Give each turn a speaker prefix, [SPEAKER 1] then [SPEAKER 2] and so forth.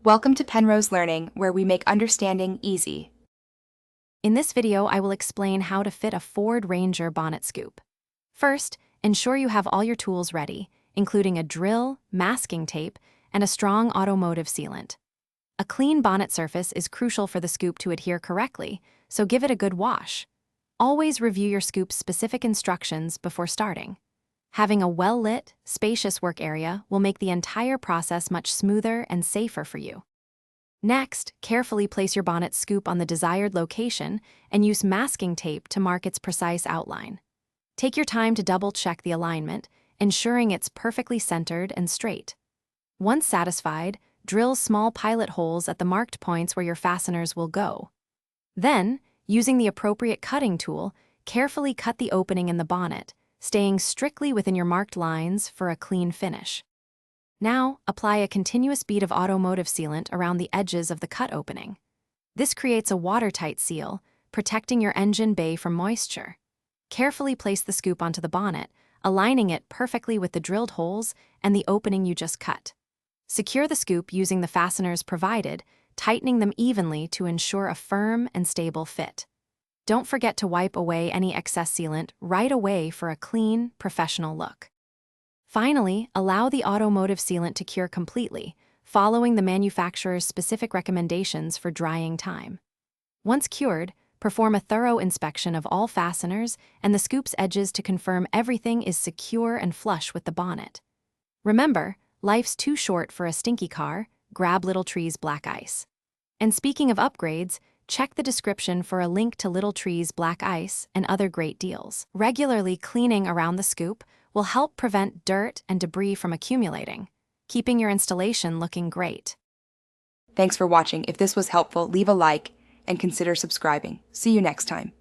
[SPEAKER 1] Welcome to Penrose Learning, where we make understanding easy.
[SPEAKER 2] In this video, I will explain how to fit a Ford Ranger bonnet scoop. First, ensure you have all your tools ready, including a drill, masking tape, and a strong automotive sealant. A clean bonnet surface is crucial for the scoop to adhere correctly, so give it a good wash. Always review your scoop's specific instructions before starting. Having a well-lit, spacious work area will make the entire process much smoother and safer for you. Next, carefully place your bonnet scoop on the desired location and use masking tape to mark its precise outline. Take your time to double-check the alignment, ensuring it's perfectly centered and straight. Once satisfied, drill small pilot holes at the marked points where your fasteners will go. Then, using the appropriate cutting tool, carefully cut the opening in the bonnet, staying strictly within your marked lines for a clean finish. Now, apply a continuous bead of automotive sealant around the edges of the cut opening. This creates a watertight seal, protecting your engine bay from moisture. Carefully place the scoop onto the bonnet, aligning it perfectly with the drilled holes and the opening you just cut. Secure the scoop using the fasteners provided, tightening them evenly to ensure a firm and stable fit. Don't forget to wipe away any excess sealant right away for a clean, professional look. Finally, allow the automotive sealant to cure completely, following the manufacturer's specific recommendations for drying time. Once cured, perform a thorough inspection of all fasteners and the scoop's edges to confirm everything is secure and flush with the bonnet. Remember, life's too short for a stinky car. Grab Little Tree's black ice. And speaking of upgrades, check the description for a link to Little Tree's black ice and other great deals. Regularly cleaning around the scoop will help prevent dirt and debris from accumulating, keeping your installation looking great.
[SPEAKER 1] Thanks for watching. If this was helpful, leave a like and consider subscribing. See you next time.